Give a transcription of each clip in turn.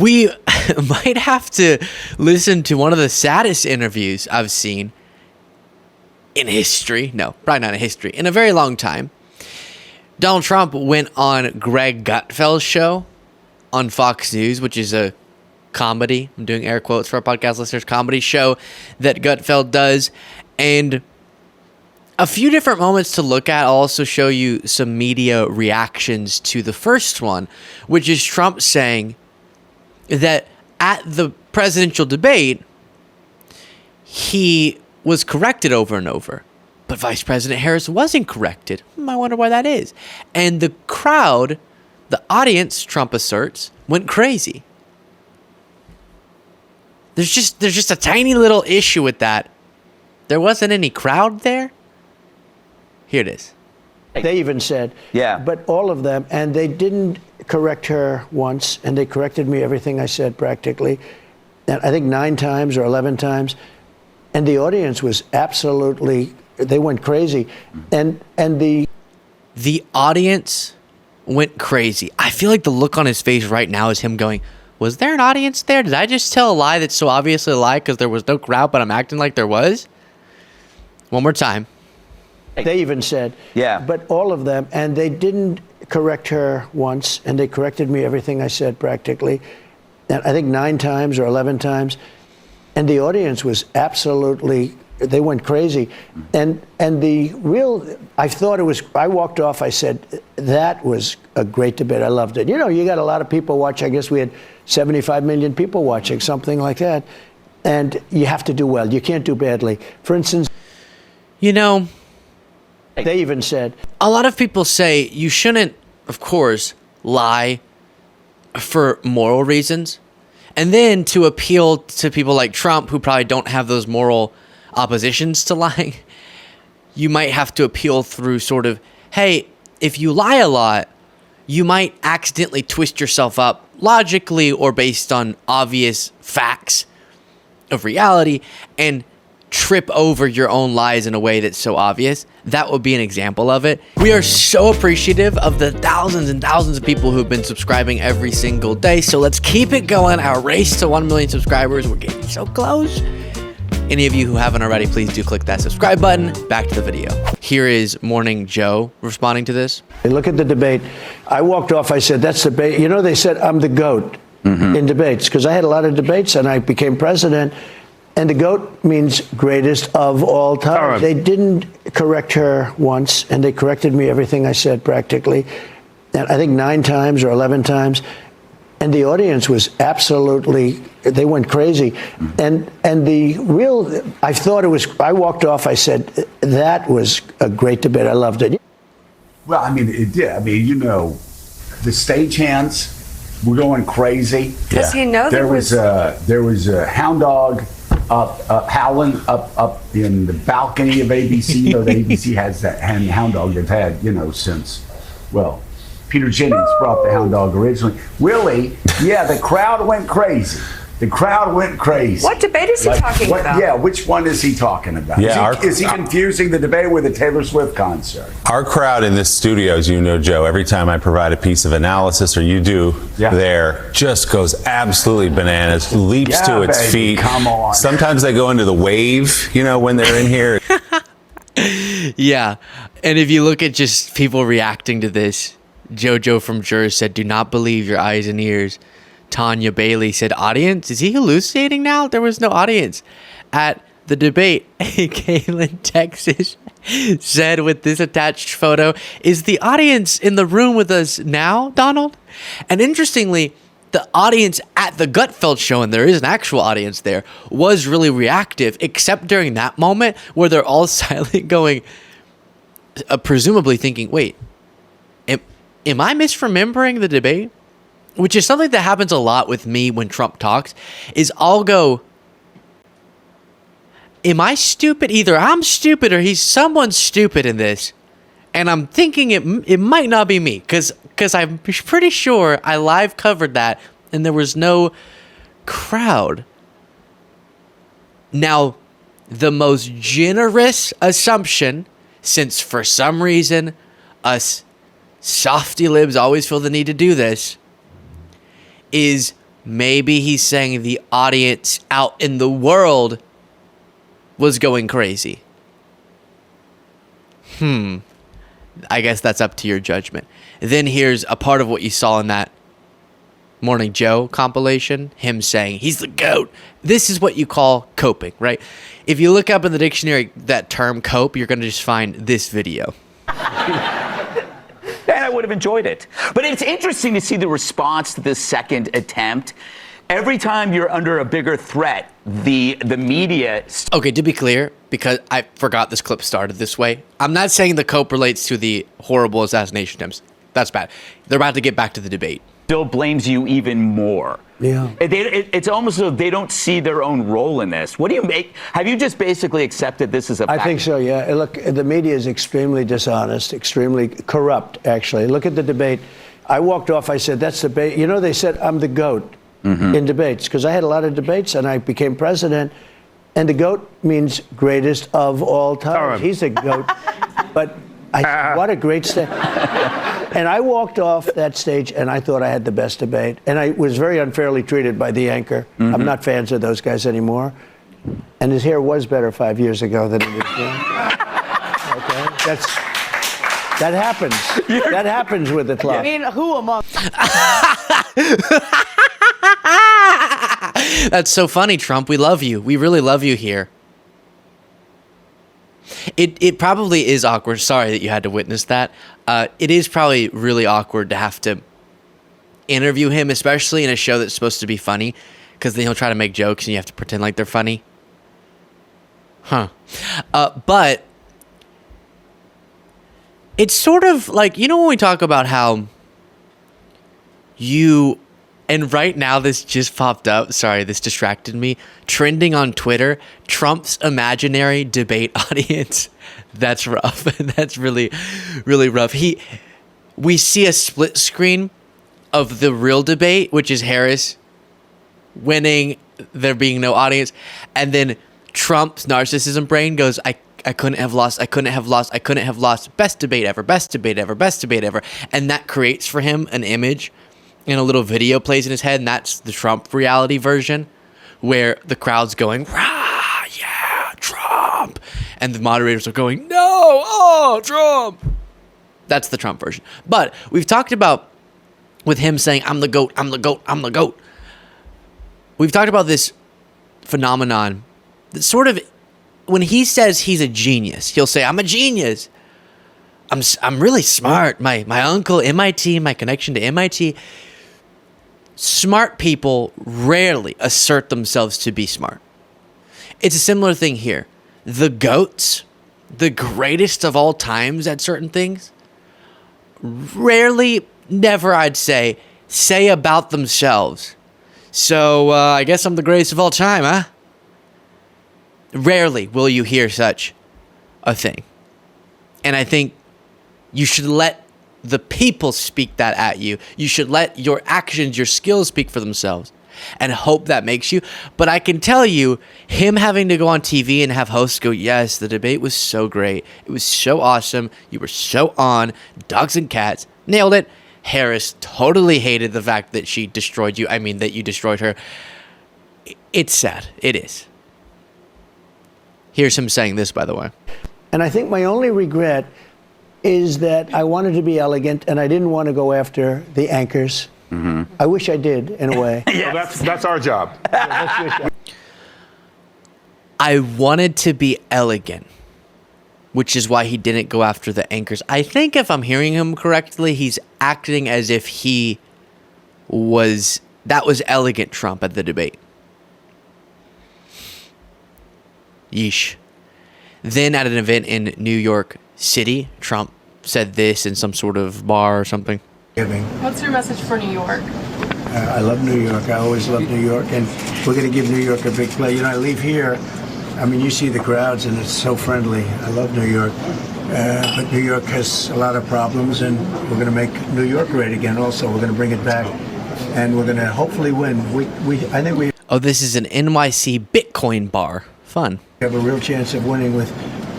We might have to listen to one of the saddest interviews I've seen in history. No, probably not in history. In a very long time. Donald Trump went on Greg Gutfeld's show on Fox News, which is a comedy. I'm doing air quotes for our podcast listeners. Comedy show that Gutfeld does. And a few different moments to look at. I'll also show you some media reactions to the first one, which is Trump saying that at the presidential debate, he was corrected over and over. But Vice President Harris wasn't corrected. I wonder why that is. And the crowd, the audience, Trump asserts, went crazy. There's just a tiny little issue with that. There wasn't any crowd there. Here it is. They even said, but all of them, and they didn't correct her once, and they corrected me everything I said practically, and I think 9 times or 11 times, and the audience was absolutely, they went crazy, and the audience went crazy. I feel like the look on his face right now is him going, was there an audience there? Did I just tell a lie that's so obviously a lie because there was no crowd, but I'm acting like there was? One more time. They even said, but all of them, and they didn't correct her once, and they corrected me everything I said practically, and I think 9 times or 11 times, and the audience was absolutely, they went crazy. And the real, I thought it was, I walked off, I said, that was a great debate. I loved it. You know, you got a lot of people watch. I guess we had 75 million people watching, something like that. And you have to do well. You can't do badly. For instance, you know, they even said, a lot of people say you shouldn't, of course, lie for moral reasons. And then to appeal to people like Trump, who probably don't have those moral oppositions to lying, you might have to appeal through sort of, hey, if you lie a lot, you might accidentally twist yourself up logically or based on obvious facts of reality and trip over your own lies in a way that's so obvious. That would be an example of it. We are so appreciative of the thousands and thousands of people who've been subscribing every single day. So let's keep it going. Our race to 1 million subscribers. We're getting so close. Any of you who haven't already, please do click that subscribe button. Back to the video. Here is Morning Joe responding to this. Look at the debate. I walked off. I said, that's debate. You know, they said I'm the GOAT in debates because I had a lot of debates and I became president. And the GOAT means greatest of all time. They didn't correct her once, and they corrected me everything I said practically, and I think 9 times or 11 times. And the audience was absolutely, they went crazy. And the real, I thought it was, I walked off, I said, that was a great debate. I loved it. Well, I mean, it did. I mean, you know, the stagehands were going crazy. Because you know there was a hound dog howling up in the balcony of ABC. You know, the ABC has that hound dog they've had, you know, since, well, Peter Jennings brought the hound dog originally. Willie, the crowd went crazy. The crowd went crazy. What debate is he talking about? Yeah, which one is he talking about? Yeah, is he confusing the debate with the Taylor Swift concert? Our crowd in this studio, as you know, Joe, every time I provide a piece of analysis, or you do there, just goes absolutely bananas, leaps to its feet. Come on. Sometimes they go into the wave, you know, when they're in here. Yeah. And if you look at just people reacting to this, JoJo from Jurors said, do not believe your eyes and ears. Tanya Bailey said, audience? Is he hallucinating now? There was no audience at the debate. Kaylin, Texas, said with this attached photo, is the audience in the room with us now, Donald? And interestingly, the audience at the Gutfeld show, and there is an actual audience there, was really reactive, except during that moment where they're all silent going, presumably thinking, wait, am I misremembering the debate? Which is something that happens a lot with me when Trump talks, is I'll go, am I stupid? Either I'm stupid or someone's stupid in this. And I'm thinking it might not be me because I'm pretty sure I live covered that and there was no crowd. Now, the most generous assumption, since for some reason us softy libs always feel the need to do this, is Maybe he's saying the audience out in the world was going crazy. I guess that's up to your judgment. Then here's a part of what you saw in that Morning Joe compilation, him saying he's the GOAT. This is what you call coping, right? If you look up in the dictionary that term cope, you're going to just find this video. And I would have enjoyed it. But it's interesting to see the response to this second attempt. Every time you're under a bigger threat, the media... Okay, to be clear, because I forgot this clip started this way, I'm not saying the cope relates to the horrible assassination attempts. That's bad. They're about to get back to the debate. Still blames you even more. Yeah. It's almost as though they don't see their own role in this. What do you make? Have you just basically accepted this as a fact? I think so, yeah. Look, the media is extremely dishonest, extremely corrupt, actually. Look at the debate. I walked off, I said, that's debate. You know, they said I'm the GOAT in debates, because I had a lot of debates and I became president. And the GOAT means greatest of all time. He's a GOAT. But I said, what a great stage. And I walked off that stage and I thought I had the best debate. And I was very unfairly treated by the anchor. I'm not fans of those guys anymore. And his hair was better 5 years ago than it is now. Okay? That happens. That happens with the club. I mean, who among... That's so funny, Trump. We love you. We really love you here. It probably is awkward. Sorry that you had to witness that. It is probably really awkward to have to interview him, especially in a show that's supposed to be funny, because then he'll try to make jokes and you have to pretend like they're funny. But it's sort of like, you know, when we talk about how and right now this just popped up. Sorry, this distracted me. Trending on Twitter, Trump's imaginary debate audience. That's rough. That's really, really rough. We see a split screen of the real debate, which is Harris winning, there being no audience. And then Trump's narcissism brain goes, I couldn't have lost. I couldn't have lost. I couldn't have lost. Best debate ever. Best debate ever. Best debate ever. And that creates for him an image. And a little video plays in his head, and that's the Trump reality version, where the crowd's going, rah, yeah, Trump. And the moderators are going, no, oh, Trump. That's the Trump version. But we've talked about, with him saying, I'm the GOAT, I'm the GOAT, I'm the GOAT. We've talked about this phenomenon that sort of, when he says he's a genius, he'll say, I'm a genius. I'm really smart. My uncle, MIT, my connection to MIT. Smart people rarely assert themselves to be smart. It's a similar thing here. The GOATs, the greatest of all times at certain things, rarely, never, I'd say about themselves, so I guess I'm the greatest of all time, huh? Rarely will you hear such a thing. And I think you should let the people speak that at you. You should let your actions, your skills speak for themselves and hope that makes you. But I can tell you, him having to go on TV and have hosts go, yes, the debate was so great. It was so awesome. You were so on. Dogs and cats. Nailed it. Harris totally hated the fact that she destroyed you. I mean, that you destroyed her. It's sad. It is. Here's him saying this, by the way. And I think my only regret is that I wanted to be elegant and I didn't want to go after the anchors. I wish I did, in a way. Yes. Well, that's our job. I wanted to be elegant, which is why he didn't go after the anchors. I think if I'm hearing him correctly, he's acting as if that was elegant Trump at the debate. Yeesh. Then at an event in New York City, Trump said this in some sort of bar or something. What's your message for New York? I love New York. I always love New York, and we're going to give New York a big play. You know, I leave here, I mean, you see the crowds, and it's so friendly. I love New York, but New York has a lot of problems, and we're going to make New York great again. Also, we're going to bring it back, and we're going to hopefully win. I think we. Oh, this is an NYC Bitcoin bar. Fun. We have a real chance of winning with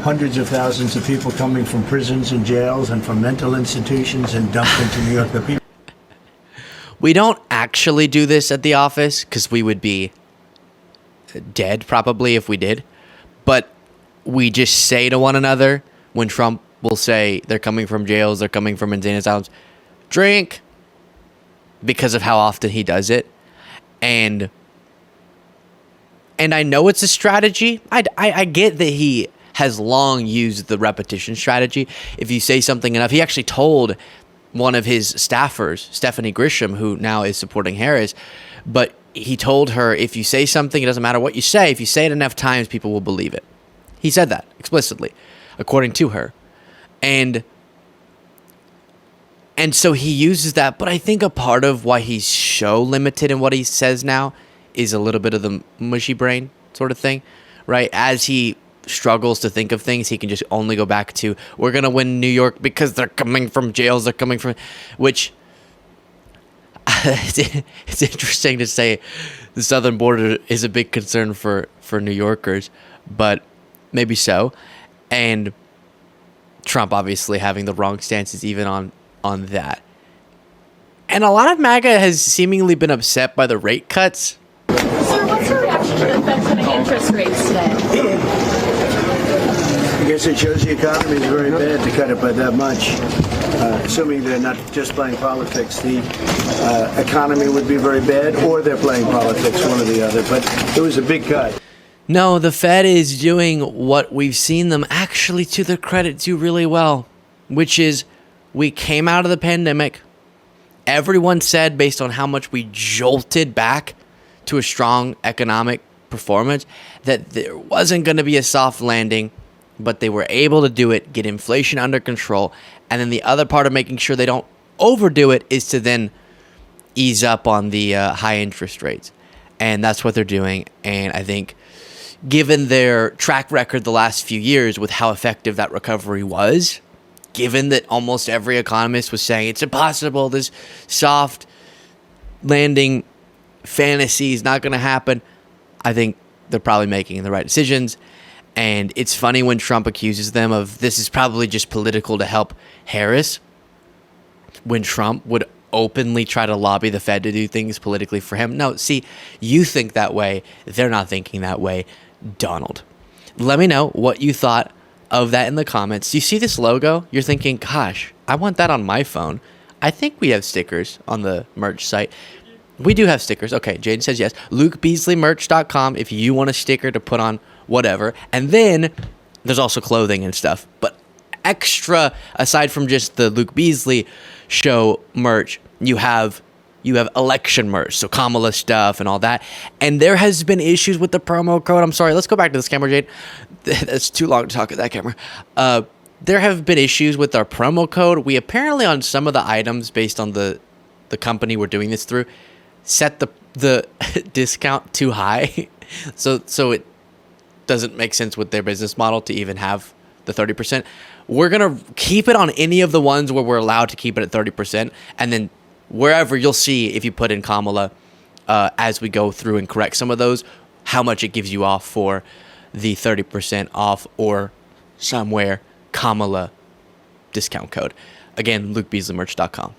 hundreds of thousands of people coming from prisons and jails and from mental institutions and dumped into New York. The people. We don't actually do this at the office because we would be dead probably if we did. But we just say to one another when Trump will say they're coming from jails, they're coming from insane asylums, drink, because of how often he does it. And I know it's a strategy. I get that he has long used the repetition strategy. If you say something enough, he actually told one of his staffers, Stephanie Grisham, who now is supporting Harris, but he told her, if you say something, it doesn't matter what you say. If you say it enough times, people will believe it. He said that explicitly, according to her. And so he uses that, but I think a part of why he's so limited in what he says now is a little bit of the mushy brain sort of thing, right? As he struggles to think of things, he can just only go back to, we're going to win New York because they're coming from jails, they're coming from, which it's interesting to say the southern border is a big concern for New Yorkers, but maybe so. And Trump obviously having the wrong stances even on that. And a lot of MAGA has seemingly been upset by the rate cuts. Sir, what's your reaction to the Fed cutting interest rates today? I guess it shows the economy is very bad to cut it by that much. Assuming they're not just playing politics, the economy would be very bad, or they're playing politics, one or the other. But it was a big cut. No, the Fed is doing what we've seen them actually, to their credit, do really well, which is we came out of the pandemic. Everyone said, based on how much we jolted back to a strong economic performance, that there wasn't going to be a soft landing, but they were able to do it, get inflation under control. And then the other part of making sure they don't overdo it is to then ease up on the high interest rates. And that's what they're doing. And I think given their track record the last few years with how effective that recovery was, given that almost every economist was saying it's impossible, this soft landing fantasy is not going to happen, I think they're probably making the right decisions. And it's funny when Trump accuses them of this is probably just political to help Harris, when Trump would openly try to lobby the Fed to do things politically for him. No, see, you think that way. They're not thinking that way. Donald, let me know what you thought of that in the comments. Do you see this logo? You're thinking, gosh, I want that on my phone. I think we have stickers on the merch site. We do have stickers. Okay, Jaden says yes. LukeBeasleyMerch.com if you want a sticker to put on whatever. And then there's also clothing and stuff. But extra, aside from just the Luke Beasley show merch, you have election merch, so Kamala stuff and all that. And there has been issues with the promo code. I'm sorry, let's go back to this camera, Jade. That's too long to talk at that camera. There have been issues with our promo code. We apparently, on some of the items, based on the company we're doing this through, set the discount too high. So it doesn't make sense with their business model to even have the 30%. We're going to keep it on any of the ones where we're allowed to keep it at 30%. And then wherever you'll see, if you put in Kamala, as we go through and correct some of those, how much it gives you off for the 30% off or somewhere Kamala discount code. Again, LukeBeasleyMerch.com.